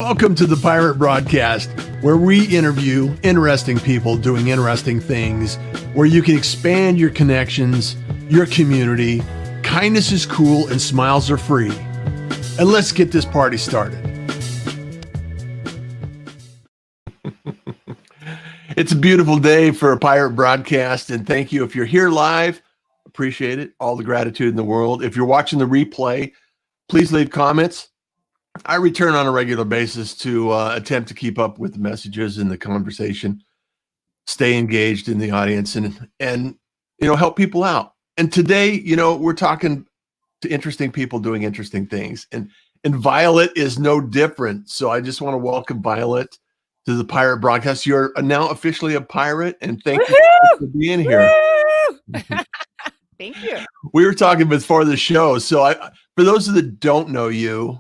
Welcome to the Pirate Broadcast, where we interview interesting people doing interesting things, where you can expand your connections, your community. Kindness is cool and smiles are free. And let's get this party started. It's a beautiful day for a Pirate Broadcast, and thank you. If you're here live, appreciate it. All the gratitude in the world. If you're watching the replay, please leave comments. I return on a regular basis to attempt to keep up with the messages and the conversation, stay engaged in the audience, and help people out. And today, we're talking to interesting people doing interesting things, and Violet is no different. So I just want to welcome Violet to the Pirate Broadcast. You're now officially a pirate, and thank you for being here. Thank you. We were talking before the show, so for those that don't know you,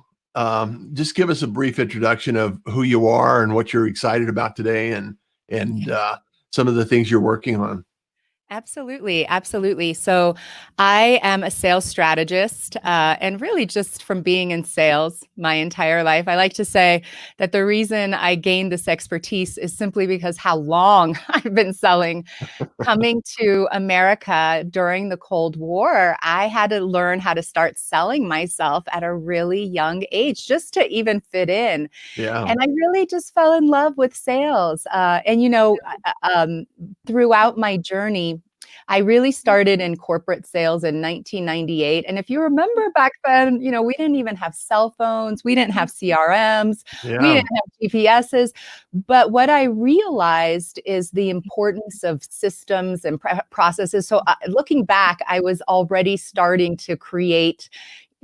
just give us a brief introduction of who you are and what you're excited about today, and some of the things you're working on. Absolutely. Absolutely. So I am a sales strategist, and really just from being in sales my entire life. I like to say that the reason I gained this expertise is simply because how long I've been selling. Coming to America during the Cold War, I had to learn how to start selling myself at a really young age just to even fit in. Yeah. And I really just fell in love with sales. Throughout my journey, I really started in corporate sales in 1998. And if you remember back then, we didn't even have cell phones. We didn't have CRMs. Yeah. We didn't have GPSs. But what I realized is the importance of systems and processes. So looking back, I was already starting to create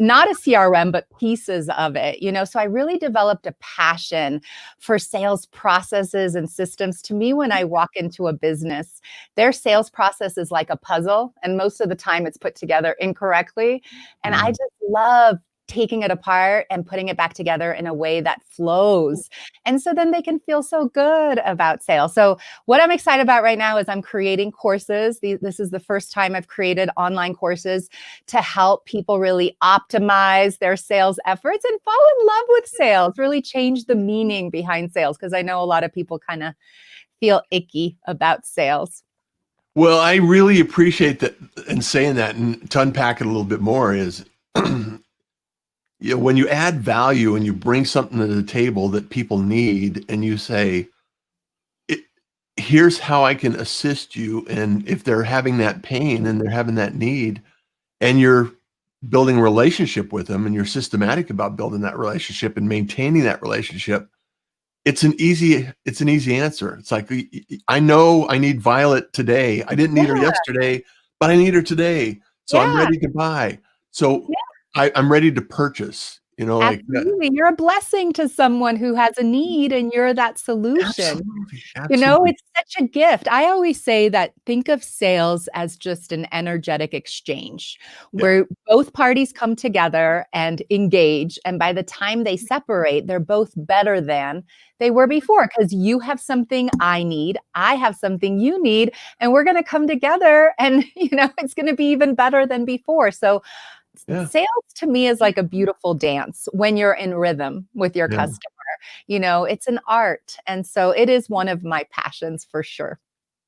not a CRM, but pieces of it, so I really developed a passion for sales processes and systems. To me, when I walk into a business, their sales process is like a puzzle, and most of the time it's put together incorrectly. And I just love taking it apart and putting it back together in a way that flows. And so then they can feel so good about sales. So what I'm excited about right now is I'm creating courses. This is the first time I've created online courses to help people really optimize their sales efforts and fall in love with sales, really change the meaning behind sales. Because I know a lot of people kind of feel icky about sales. Well, I really appreciate that and saying that, and to unpack it a little bit more is when you add value and you bring something to the table that people need, and you say, here's how I can assist you. And if they're having that pain and they're having that need, and you're building a relationship with them, and you're systematic about building that relationship and maintaining that relationship, it's an easy answer. It's like, I know I need Violet today. I didn't need her yesterday, but I need her today. So I'm ready to buy. So I'm ready to purchase, Absolutely. You're a blessing to someone who has a need, and you're that solution. Absolutely. It's such a gift. I always say that think of sales as just an energetic exchange where both parties come together and engage. And by the time they separate, they're both better than they were before, because you have something I need, I have something you need, and we're going to come together, and, it's going to be even better than before. So sales to me is like a beautiful dance when you're in rhythm with your customer. It's an art. And so it is one of my passions for sure.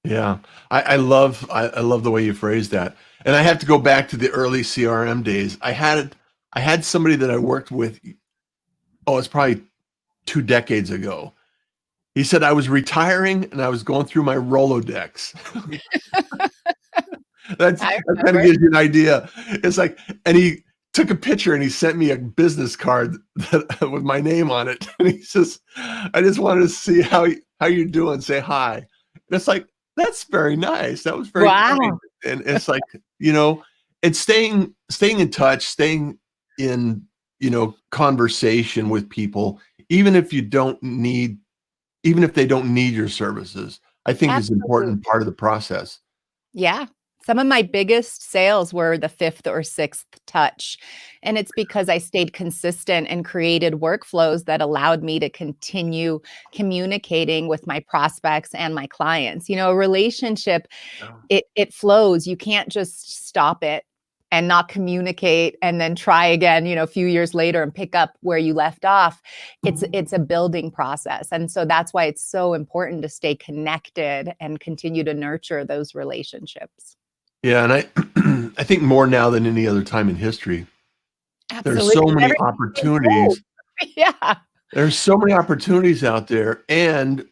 Yeah. I love the way you phrased that. And I have to go back to the early CRM days. I had somebody that I worked with, it's probably 2 decades ago. He said I was retiring and I was going through my Rolodex. That kind of gives you an idea. It's like, and he took a picture and he sent me a business card with my name on it. And he says, I just wanted to see how you're doing. Say hi. And it's like, that's very nice. That was very kind. And it's like, and staying in touch, staying in, conversation with people, even if they don't need your services, I think is an important part of the process. Yeah. Some of my biggest sales were the 5th or 6th touch. And it's because I stayed consistent and created workflows that allowed me to continue communicating with my prospects and my clients. A relationship, it flows. You can't just stop it. and not communicate and then try again, a few years later and pick up where you left off. It's a building process. And so that's why it's so important to stay connected and continue to nurture those relationships. Yeah, and I think more now than any other time in history, there's so Absolutely. many opportunities. Yeah. There's so many opportunities out there, and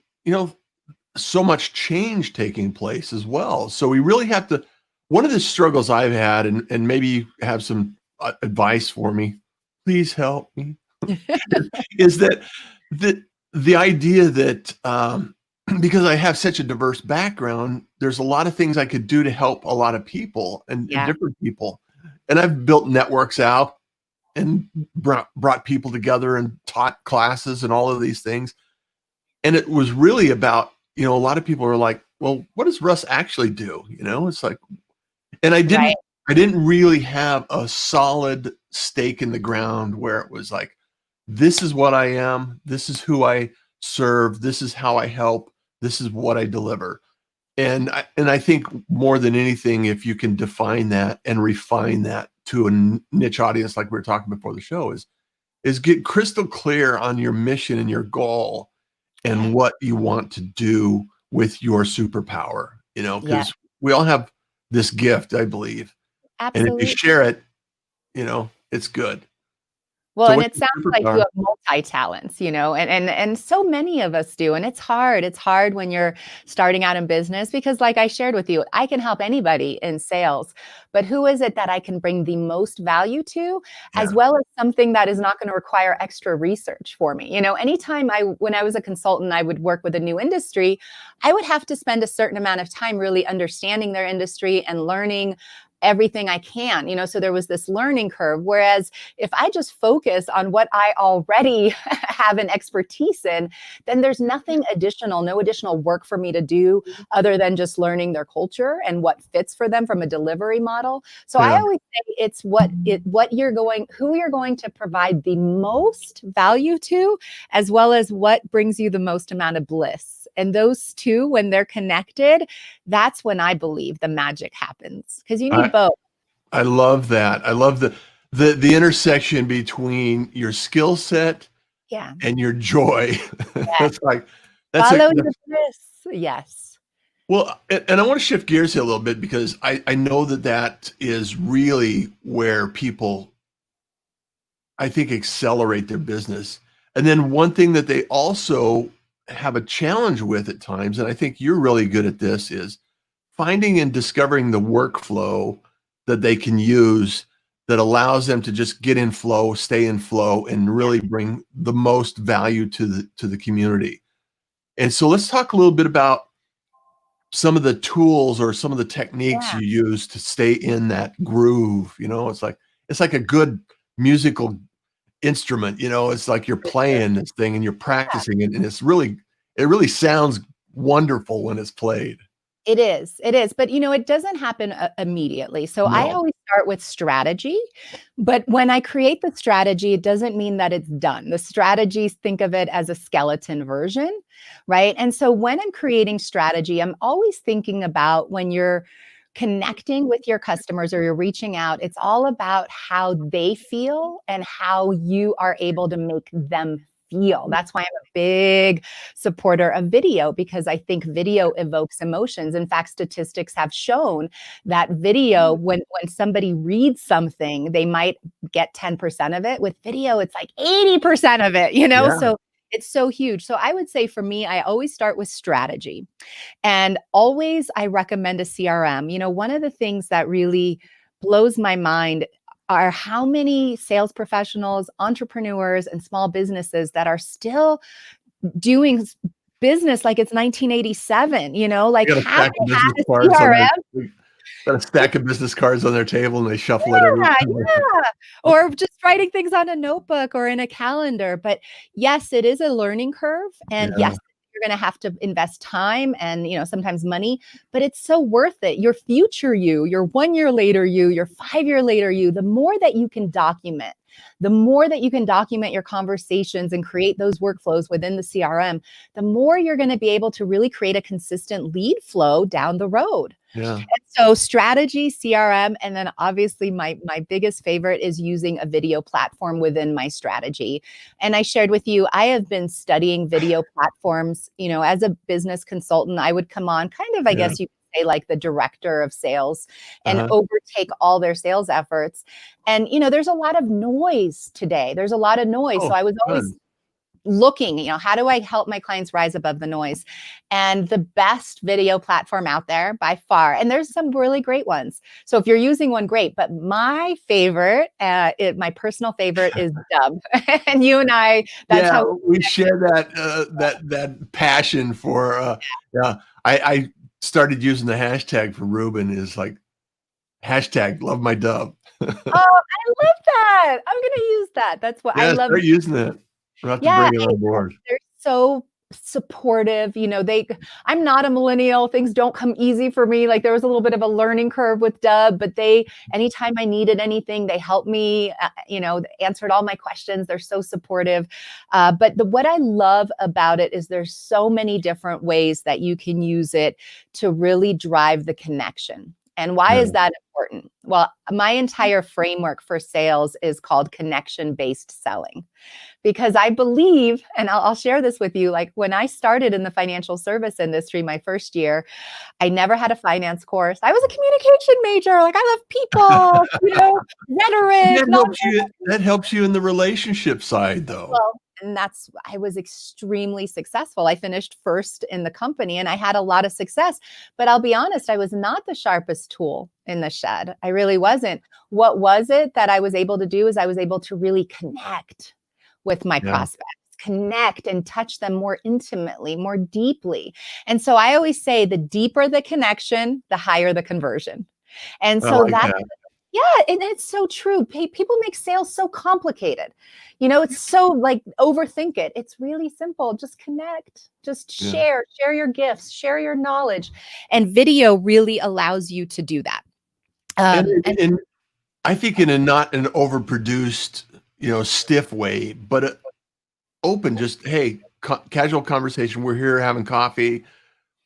so much change taking place as well. So we really have to. One of the struggles I've had, and maybe you have some advice for me, please help me, is that the idea that because I have such a diverse background, there's a lot of things I could do to help a lot of people and different people. And I've built networks out and brought people together and taught classes and all of these things. And it was really about, a lot of people are like, well, what does Russ actually do? It's like, and I didn't really have a solid stake in the ground where it was like, this is what I am. This is who I serve. This is how I help. This is what I deliver. And I think more than anything, if you can define that and refine that to a niche audience, like we were talking before the show, is get crystal clear on your mission and your goal and what you want to do with your superpower, because we all have this gift, I believe. Absolutely. And if you share it, it's good. Well, so and it sounds like you have multi-talents, and so many of us do. And it's hard. It's hard when you're starting out in business because, like I shared with you, I can help anybody in sales, but who is it that I can bring the most value to, as well as something that is not going to require extra research for me? Anytime when I was a consultant, I would work with a new industry, I would have to spend a certain amount of time really understanding their industry and learning everything I can, so there was this learning curve. Whereas if I just focus on what I already have an expertise in, then there's nothing additional, no additional work for me to do other than just learning their culture and what fits for them from a delivery model. So I always say it's who you're going to provide the most value to, as well as what brings you the most amount of bliss. And those two, when they're connected, that's when I believe the magic happens, because you need both. I love that. I love the intersection between your skill set and your joy. It's like follow your bliss. Yes. Well, and I want to shift gears here a little bit because I know that is really where people, I think, accelerate their business. And then one thing that they also have a challenge with at times, and I think you're really good at this, is finding and discovering the workflow that they can use that allows them to just get in flow, stay in flow, and really bring the most value to the community. And so let's talk a little bit about some of the tools or some of the techniques you use to stay in that groove. It's like a good musical instrument, it's like you're playing this thing and you're practicing it, and it really sounds wonderful when it's played. It is. But it doesn't happen immediately. So I always start with strategy, but when I create the strategy, it doesn't mean that it's done. The strategies, think of it as a skeleton version, right? And so when I'm creating strategy, I'm always thinking about when you're connecting with your customers or you're reaching out, it's all about how they feel and how you are able to make them feel. That's why I'm a big supporter of video, because I think video evokes emotions. In fact, statistics have shown that video, when somebody reads something, they might get 10% of it. With video, it's like 80% of it, So it's so huge. So I would say for me, I always start with strategy, and always I recommend a CRM. One of the things that really blows my mind are how many sales professionals, entrepreneurs, and small businesses that are still doing business like it's 1987, like how they had a CRM. Got a stack of business cards on their table and they shuffle it every time. Or just writing things on a notebook or in a calendar. But yes, it is a learning curve. And yes, you're going to have to invest time and, sometimes money, but it's so worth it. Your future you, your 1 year later you, your 5 year later you, the more that you can document, your conversations and create those workflows within the CRM, the more you're going to be able to really create a consistent lead flow down the road. Yeah. So strategy, CRM, and then obviously my biggest favorite is using a video platform within my strategy. And I shared with you, I have been studying video platforms, as a business consultant. I would come on kind of, I Yeah. guess you could say, like the director of sales and Uh-huh. overtake all their sales efforts. And, there's a lot of noise today. There's a lot of noise. So Oh, I was always good. looking, how do I help my clients rise above the noise? And the best video platform out there by far, and there's some really great ones. So if you're using one, great. But my favorite, my personal favorite is Dub. And you and I, that's Yeah, how we share that passion for yeah. I started using the hashtag for Ruben is like hashtag love my dub. Oh, I love that. I'm going to use that. That's what I Yeah, love. start using it. We'll have to Yeah, bring it on board. they're so supportive. I'm not a millennial. Things don't come easy for me. Like there was a little bit of a learning curve with Dub, but anytime I needed anything, they helped me, answered all my questions. They're so supportive. But what I love about it is there's so many different ways that you can use it to really drive the connection. And why Yeah. is that important? Well, my entire framework for sales is called connection-based selling. Because I believe, and I'll share this with you, like when I started in the financial service industry my first year, I never had a finance course. I was a communication major. Like I love people, rhetoric, That helps you in the relationship side though. well, and I was extremely successful. I finished first in the company and I had a lot of success. But I'll be honest, I was not the sharpest tool in the shed. I really wasn't. What was it that I was able to do is I was able to really connect with my Yeah. prospects, connect and touch them more intimately, more deeply. And so I always say the deeper the connection, the higher the conversion. And I so like that's that. yeah, and it's so true. People make sales so complicated. It's so like overthink it. It's really simple. Just connect, just Yeah. share your gifts, share your knowledge. And video really allows you to do that. And And and I think in a not an overproduced, stiff way, but open, just hey, casual conversation. We're here having coffee.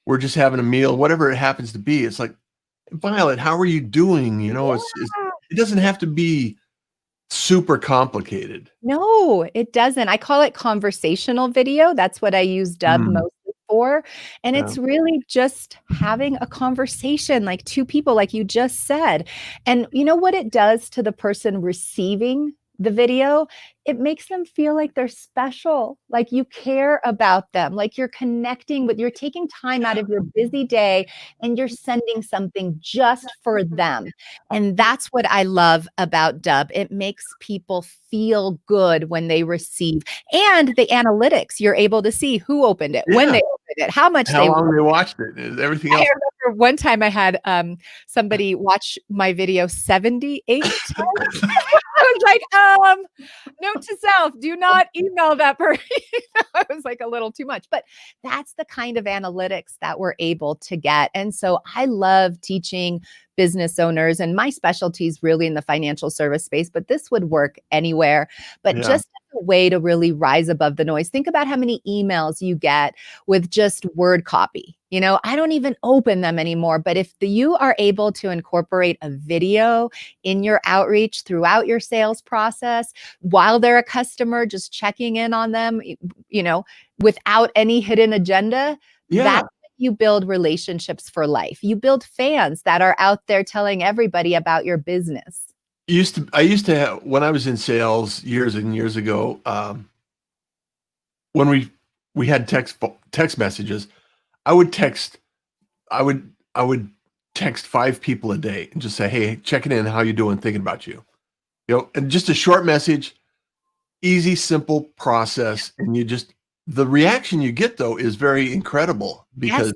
We're just having a meal, whatever it happens to be. It's like, Violet, how are you doing? It doesn't have to be super complicated. no, it doesn't. I call it conversational video. That's what I use Dub Mm, mostly for. And yeah. it's really just having a conversation like two people, like you just said. And you know what it does to the person receiving the video? It makes them feel like they're special, like you care about them, like you're taking time out of your busy day and you're sending something just for them. And that's what I love about Dub. It makes people feel good when they receive. And the analytics, you're able to see who opened it, when Yeah. they opened it, how much How they long they watched it. Everything I else. remember one time I had somebody watch my video 78 times. I was like, note to self, do not email that person. It was like a little too much, but that's the kind of analytics that we're able to get. And so I love teaching business owners, and my specialty is really in the financial service space, but this would work anywhere. But Yeah. just as a way to really rise above the noise, think about how many emails you get with just word copy. I don't even open them anymore. But if you are able to incorporate a video in your outreach throughout your sales process, while they're a customer, just checking in on them, without any hidden agenda, Yeah. that's you build relationships for life. You build fans that are out there telling everybody about your business. I used to have, when I was in sales years and years ago, when we had text messages, I would text, I would text 5 people a day and just say, "Hey, checking in, how you doing? Thinking about you." And just a short message, easy, simple process, and the reaction you get though is very incredible Yes. because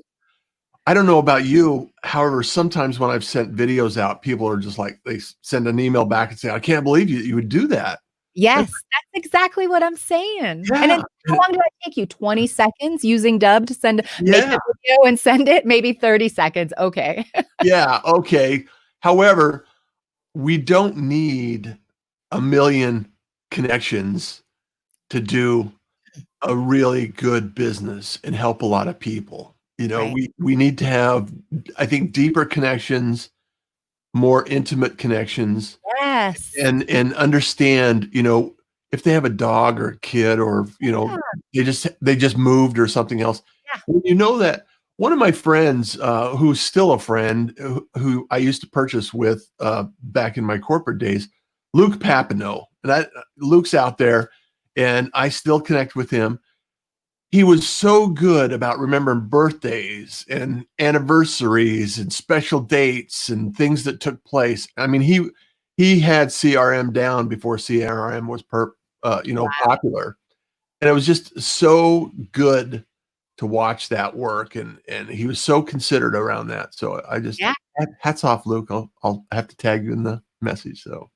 I don't know about you. However, sometimes when I've sent videos out, people are just like, they send an email back and say, "I can't believe you would do that." Yes, that's exactly what I'm saying. And Yeah. then how long do I take you? 20 seconds using Dub to make Yeah. the video and send it? Maybe 30 seconds. Okay. Yeah. Okay. However, we don't need a million connections to do a really good business and help a lot of people. Right. we need to have, I think, deeper connections, more intimate connections, Yes. and understand, if they have a dog or a kid, or Yeah. they just moved or something else. Yeah. When you know that, one of my friends, who's still a friend, who I used to purchase with, back in my corporate days, Luke Papineau, and Luke's out there, and I still connect with him. He was so good about remembering birthdays and anniversaries and special dates and things that took place. I mean, he had CRM down before CRM was Wow. popular, and it was just so good to watch that work, and he was so considerate around that. So I just, Yeah. hats off, Luke. I'll have to tag you in the message. So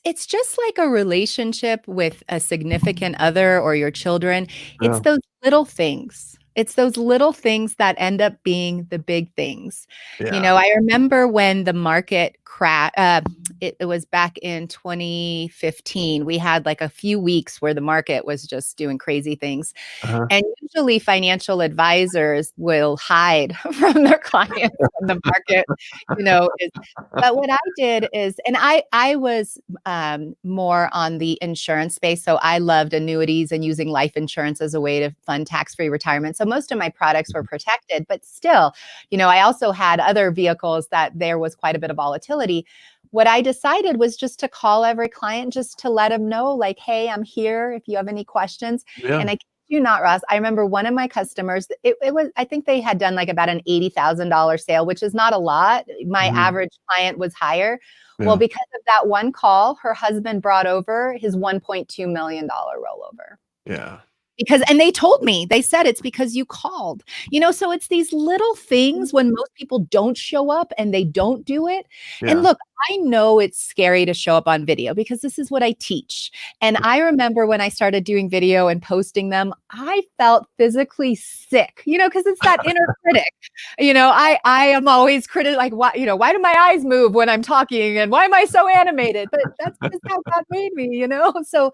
It's just like a relationship with a significant other or your children. It's yeah, those little things. It's those little things that end up being the big things. yeah, I remember when the market crashed, it was back in 2015. We had like a few weeks where the market was just doing crazy things. uh-huh. And usually financial advisors will hide from their clients when the market, is but what I did is, and I was more on the insurance space. So I loved annuities and using life insurance as a way to fund tax-free retirement. So most of my products were protected, but still, I also had other vehicles that there was quite a bit of volatility. What I decided was just to call every client just to let them know, like, hey, I'm here if you have any questions. Yeah. And I kid you not, Ross, I remember one of my customers, it was, I think they had done like about an $80,000 sale, which is not a lot. My Mhm. average client was higher. Well, Yeah. because of that one call, her husband brought over his $1.2 million rollover. Yeah. And they told me, they said it's because you called, so it's these little things when most people don't show up and they don't do it. And Yeah. look, I know it's scary to show up on video because this is what I teach. And I remember when I started doing video and posting them, I felt physically sick, because it's that inner critic. I am always like, why do my eyes move when I'm talking and why am I so animated? But that's just how God made me. So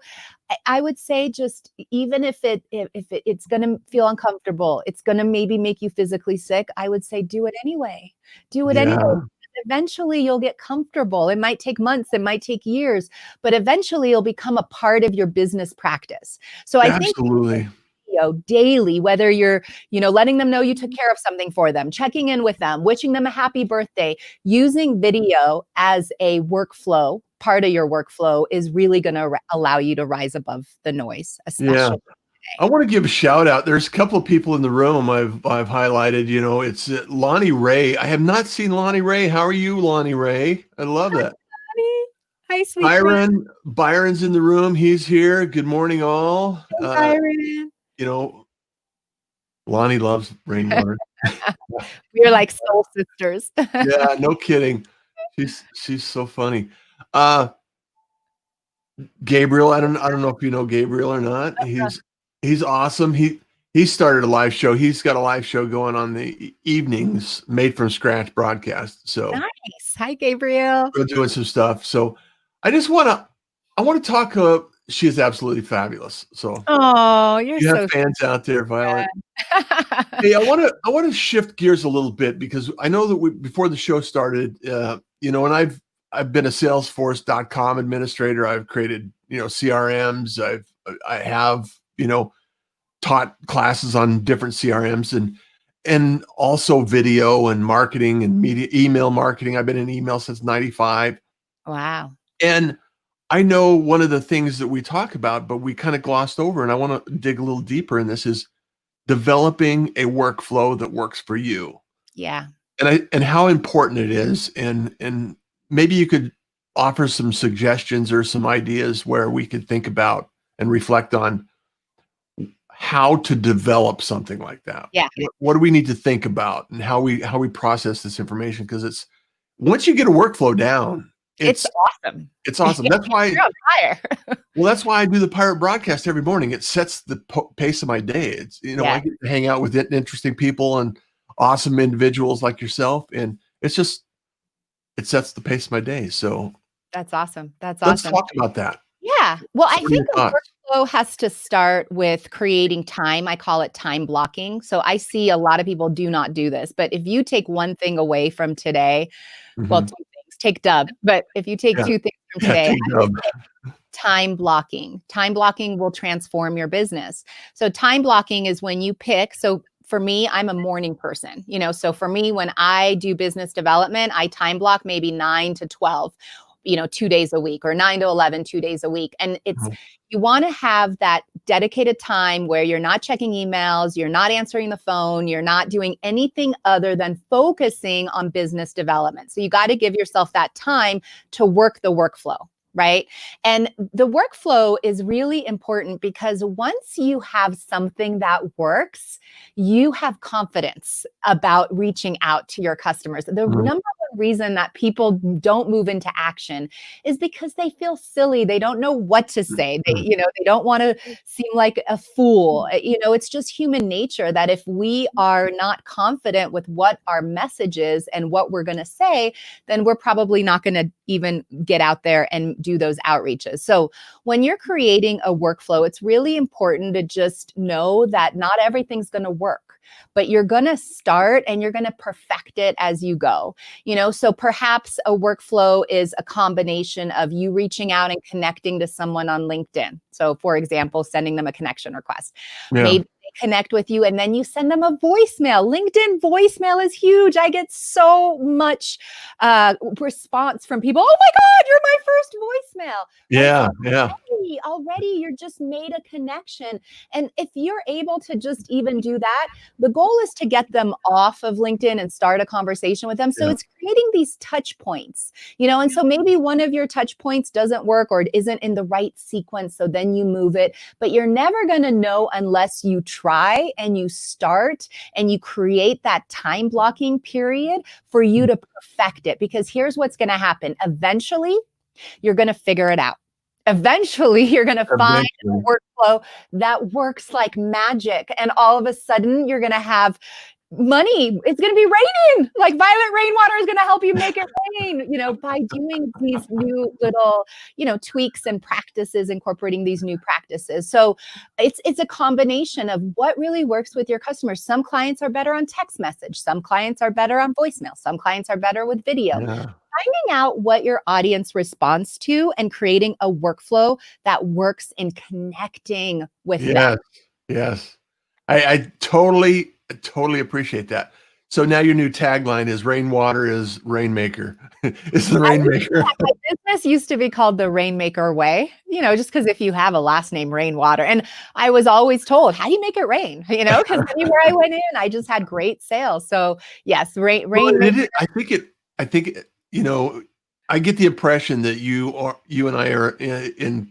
I would say, just even if it's going to feel uncomfortable, it's going to maybe make you physically sick, I would say do it anyway. Do it anyway. Yeah. Eventually you'll get comfortable. It might take months, it might take years, but eventually it'll become a part of your business practice. So I think Absolutely. daily, whether you're, letting them know you took care of something for them, checking in with them, wishing them a happy birthday, using video as a workflow, part of your workflow, is really going to allow you to rise above the noise, Yeah. especially I today. want to give a shout out. There's a couple of people in the room I've highlighted. It's Lonnie Ray. I have not seen Lonnie Ray. How are you, Lonnie Ray? I love Hi, that. honey. Hi, sweet thing. Byron's in the room. He's here. Good morning, all. Hey, Byron. You know, Lonnie loves rainwater. We're like soul sisters. Yeah, no kidding. She's so funny. Uh, Gabriel, I don't know if you know Gabriel or not. He's awesome. He started a live show. He's got a live show going on the evenings, made from scratch broadcast. So Nice. Hi, Gabriel. we're doing some stuff. So I want to talk. She is absolutely fabulous. So Oh, you're you have so fans out there, Violet. sad. Hey, I want to shift gears a little bit, because I know that before the show started, and I've been a Salesforce.com administrator. I've created, CRMs. I have, taught classes on different CRMs, and also video and marketing and media, email marketing. I've been in email since '95. Wow. And I know one of the things that we talk about, but we kind of glossed over, and I want to dig a little deeper in this, is developing a workflow that works for you, Yeah. and how important it is. And maybe you could offer some suggestions or some ideas where we could think about and reflect on how to develop something like that. Yeah. What do we need to think about, and how we process this information? Because once you get a workflow down, It's awesome. it's awesome. That's why You're on fire. Well, that's why I do the Pirate Broadcast every morning. It sets the pace of my day. It's, I Yeah. get to hang out with interesting people and awesome individuals like yourself, and it sets the pace of my day. So That's awesome. That's let's awesome. talk about that. Yeah. Well, I So what are think your a thoughts? workflow has to start with creating time. I call it time blocking. So I see a lot of people do not do this, but if you take one thing away from today, well, two things, take Dub, but if you take Yeah. two things from Yeah, today, take Dub. time blocking. Time blocking will transform your business. So time blocking is when you pick. So for me, I'm a morning person, so for me, when I do business development, I time block maybe 9 to 12, 2 days a week, or 9 to 11, 2 days a week. And you want to have that dedicated time where you're not checking emails, you're not answering the phone, you're not doing anything other than focusing on business development. So you got to give yourself that time to work the workflow. Right. And the workflow is really important because once you have something that works, you have confidence about reaching out to your customers. The number one reason that people don't move into action is because they feel silly. They don't know what to say. They don't want to seem like a fool. It's just human nature that if we are not confident with what our message is and what we're going to say, then we're probably not going to even get out there and do those outreaches. So when you're creating a workflow, it's really important to just know that not everything's going to work, but you're going to start and you're going to perfect it as you go. So perhaps a workflow is a combination of you reaching out and connecting to someone on LinkedIn. So for example, sending them a connection request. Yeah. Maybe connect with you and then you send them a voicemail. LinkedIn voicemail is huge. I get so much response from people. Oh my God, you're my first voicemail. Yeah. Right? Yeah. Already you're just made a connection. And if you're able to just even do that, the goal is to get them off of LinkedIn and start a conversation with them. So it's creating these touch points, and so maybe one of your touch points doesn't work or it isn't in the right sequence. So then you move it, but you're never going to know unless you try and you start and you create that time blocking period for you to perfect it. Because here's what's going to happen. Eventually, you're going to figure it out. Eventually, you're going to find a workflow that works like magic. And all of a sudden, you're going to have money. It's going to be raining. Like Violet Rainwater is going to help you make it rain, by doing these new little, tweaks and practices, incorporating these new practices. So it's a combination of what really works with your customers. Some clients are better on text message. Some clients are better on voicemail. Some clients are better with video. Yeah. Finding out what your audience responds to and creating a workflow that works in connecting with them. Yes. I totally appreciate that. So now your new tagline is rainwater is rainmaker. It's the rainmaker. My business used to be called the Rainmaker Way, just because if you have a last name Rainwater. And I was always told, how do you make it rain? Because anywhere I went in, I just had great sales. So yes, rain. Well, I think I get the impression that you and I are in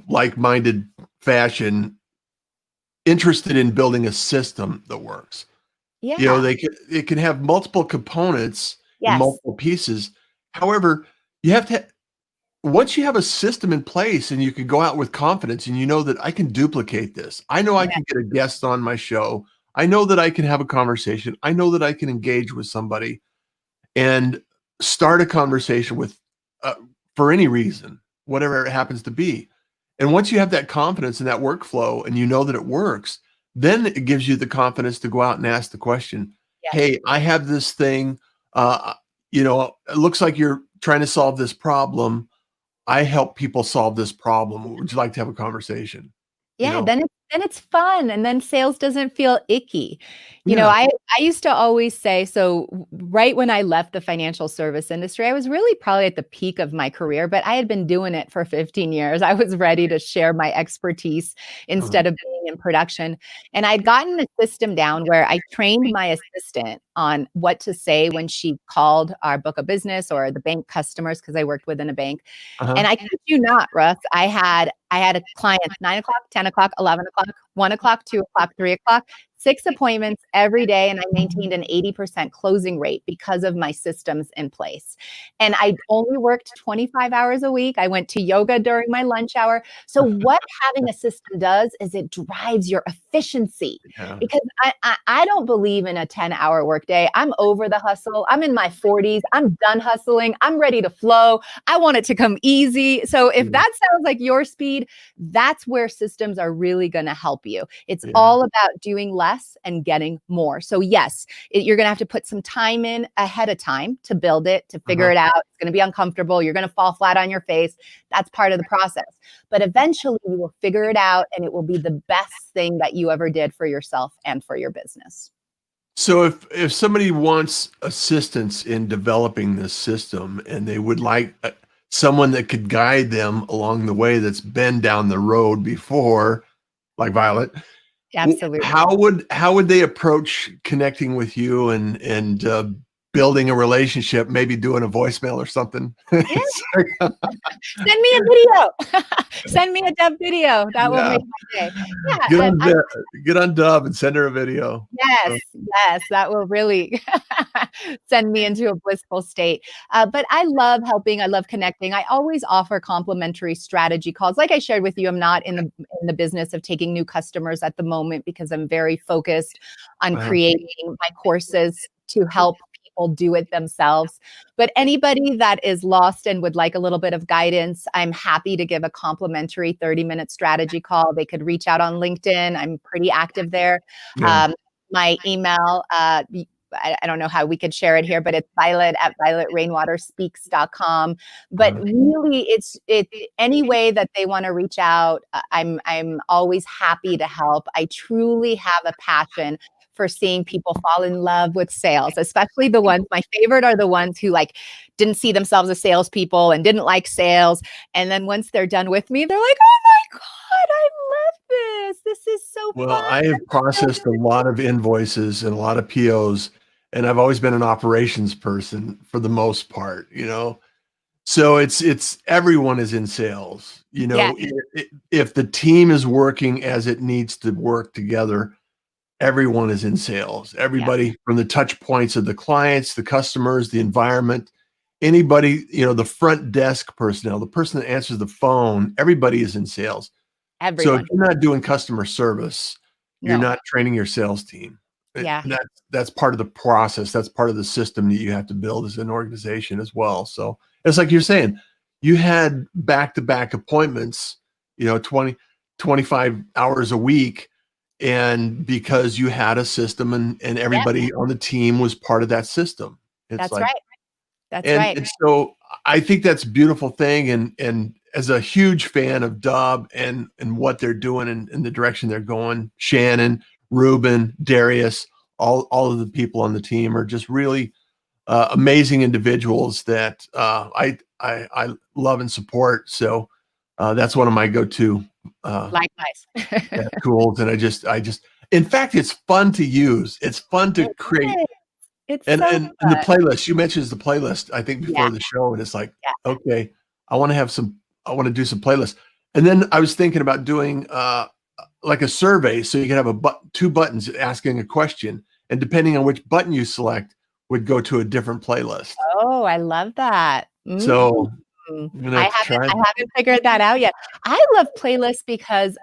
like-minded fashion, interested in building a system that works. Yeah. It can have multiple components and Yes. multiple pieces. However, you have to, once you have a system in place and you can go out with confidence and you know that I can duplicate this. I know I can get a guest on my show. I know that I can have a conversation. I know that I can engage with somebody and start a conversation with, for any reason, whatever it happens to be. And once you have that confidence in that workflow and you know that it works, then it gives you the confidence to go out and ask the question, hey, I have this thing, it looks like you're trying to solve this problem. I help people solve this problem. Would you like to have a conversation? Yeah, then it's fun, and then sales doesn't feel icky. I used to always say, so right when I left the financial service industry, I was really probably at the peak of my career, but I had been doing it for 15 years. I was ready to share my expertise instead of being in production. And I'd gotten a system down where I trained my assistant on what to say when she called our book of business or the bank customers, because I worked within a bank. And I kid you not, Russ, I had a client 9 o'clock, 10 o'clock, 11 o'clock, 1 o'clock, 2 o'clock, 3 o'clock, 6 appointments every day, and I maintained an 80% closing rate because of my systems in place. And I only worked 25 hours a week. I went to yoga during my lunch hour. So what having a system does is it drives your efficiency. Yeah. Because I don't believe in a 10-hour workday. I'm over the hustle. I'm in my 40s. I'm done hustling. I'm ready to flow. I want it to come easy. So if that sounds like your speed, that's where systems are really going to help you. It's all about doing less and getting more. So yes, you're going to have to put some time in ahead of time to build it, to figure it out. It's going to be uncomfortable. You're going to fall flat on your face. That's part of the process. But eventually you will figure it out, and it will be the best thing that you ever did for yourself and for your business. So if somebody wants assistance in developing this system and they would like someone that could guide them along the way that's been down the road before, like Violet, Absolutely. how would they approach connecting with you and building a relationship, maybe doing a voicemail or something? Send me a video. Send me a dub video. That will make my day. Get on Dub and send her a video. Yes, that will really send me into a blissful state. But I love helping. I love connecting. I always offer complimentary strategy calls. Like I shared with you, I'm not in the business of taking new customers at the moment because I'm very focused on creating my courses to help people do it themselves. But anybody that is lost and would like a little bit of guidance, I'm happy to give a complimentary 30-minute strategy call. They could reach out on LinkedIn. I'm pretty active there. My email, I don't know how we could share it here, but it's violet@violetrainwaterspeaks.com. But really, it's any way that they want to reach out. I'm always happy to help. I truly have a passion for seeing people fall in love with sales, especially the ones, my favorite are the ones who like didn't see themselves as salespeople and didn't like sales. And then once they're done with me, they're like, oh my God, I love this. This is so fun. Well, I have processed a lot of invoices and a lot of POs, and I've always been an operations person for the most part, So it's everyone is in sales, if the team is working as it needs to work together, everyone is in sales. Everybody from the touch points of the clients, the customers, the environment, anybody, the front desk personnel, the person that answers the phone, everybody is in sales. Everyone. So if you're not doing customer service, you're not training your sales team. That's part of the process. That's part of the system that you have to build as an organization as well. So it's like you're saying, you had back-to-back appointments, 20, 25 hours a week. And because you had a system and everybody on the team was part of that system. That's right. And so I think that's a beautiful thing. And as a huge fan of Dub and what they're doing and the direction they're going, Shannon, Ruben, Darius, all of the people on the team are just really amazing individuals that I love and support. So that's one of my go-to likewise tools. And I just, in fact, it's fun to use. It's fun to create. And the playlist, you mentioned the playlist, I think before the show, and it's like, okay, I want to do some playlists. And then I was thinking about doing like a survey. So you can have two buttons asking a question, and depending on which button you select would go to a different playlist. Oh, I love that. So I haven't figured that out yet. I love playlists because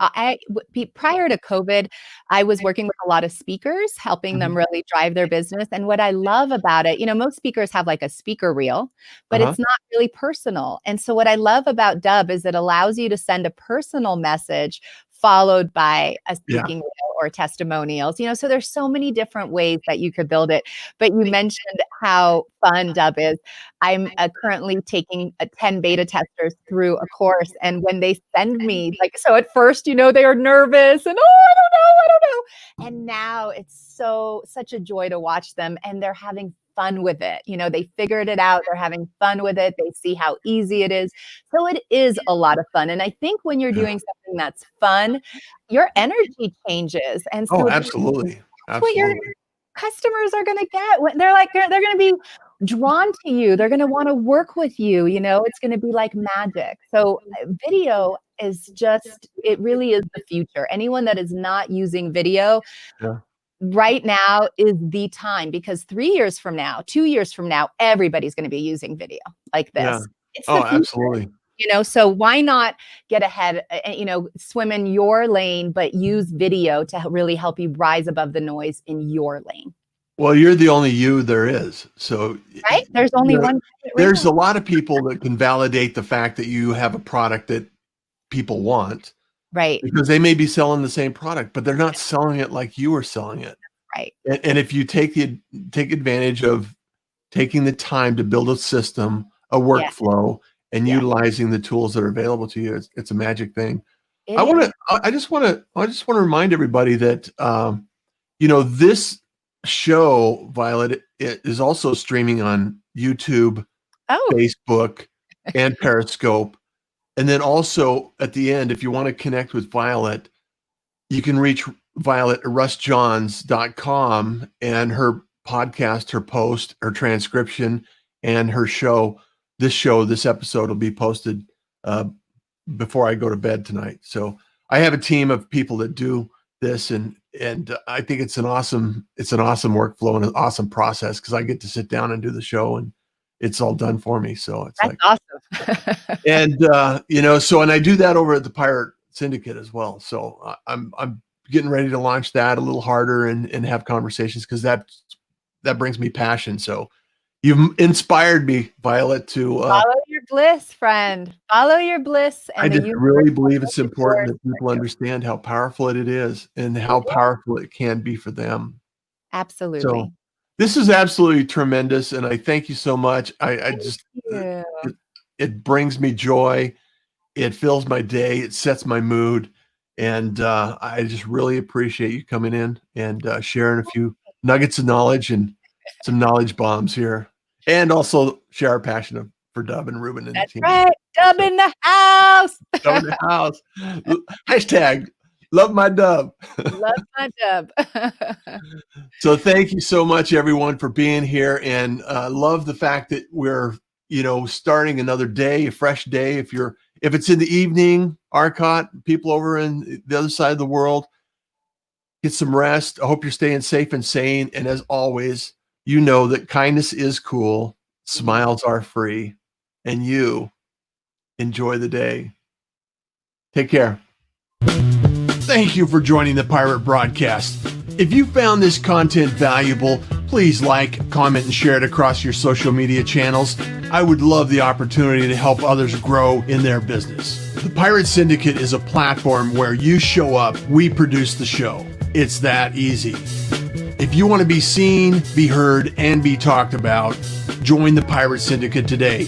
prior to COVID, I was working with a lot of speakers, helping them really drive their business. And what I love about it, most speakers have like a speaker reel, but it's not really personal. And so what I love about Dub is it allows you to send a personal message followed by a speaking reel or testimonials, so there's so many different ways that you could build it. But you mentioned how fun Dub is. I'm currently taking 10 beta testers through a course. And when they send me, so at first, they are nervous and, I don't know. And now it's such a joy to watch them, and they're having fun with it. They figured it out. They're having fun with it. They see how easy it is. So it is a lot of fun. And I think when you're doing something that's fun, your energy changes. And so absolutely. That's what your customers are going to get. They're going to be drawn to you. They're going to want to work with you. It's going to be like magic. So video is it really is the future. Anyone that is not using video, right now is the time, because 3 years from now, 2 years from now, everybody's going to be using video like Yeah. this. It's the Oh, future. absolutely. So why not get ahead, swim in your lane, but use video to really help you rise above the noise in your lane. Well, you're the only you there is. So, Right? There's only one. There's a lot of people that can validate the fact that you have a product that people want. Right. Because they may be selling the same product, but they're not selling it like you are selling it. Right. And if you take advantage of taking the time to build a system, a workflow, and utilizing the tools that are available to you, it's a magic thing. I just want to remind everybody that this show, Violet, it is also streaming on YouTube, Facebook, and Periscope. And then also at the end, if you want to connect with Violet, you can reach Violet at russjohns.com, and her podcast, her post, her transcription, and her show. This episode will be posted before I go to bed tonight. So I have a team of people that do this, and I think it's an awesome workflow and an awesome process, because I get to sit down and do the show, and it's all done for me. So it's awesome. And and I do that over at the Pirate Syndicate as well. So I'm getting ready to launch that a little harder and have conversations, because that brings me passion. So you've inspired me, Violet, to follow your bliss, friend. Follow your bliss. And I just really believe it's important that people understand how powerful it is and how powerful it can be for them. Absolutely. So this is absolutely tremendous, and I thank you so much. It brings me joy. It fills my day. It sets my mood. And I just really appreciate you coming in and sharing a few nuggets of knowledge and some knowledge bombs here. And also share our passion for Dub and Ruben and the team. Right. Dub in the house. Dub in the house. Hashtag love my Dub. Love my Dub. So thank you so much, everyone, for being here. And love the fact that we're starting another day, a fresh day. If it's in the evening, Arcot, people over in the other side of the world, get some rest. I hope you're staying safe and sane. And as always, you know that kindness is cool, smiles are free, and you enjoy the day. Take care. Thank you for joining the Pirate Broadcast. If you found this content valuable, please like, comment, and share it across your social media channels. I would love the opportunity to help others grow in their business. The Pirate Syndicate is a platform where you show up, we produce the show. It's that easy. If you want to be seen, be heard, and be talked about, join the Pirate Syndicate today.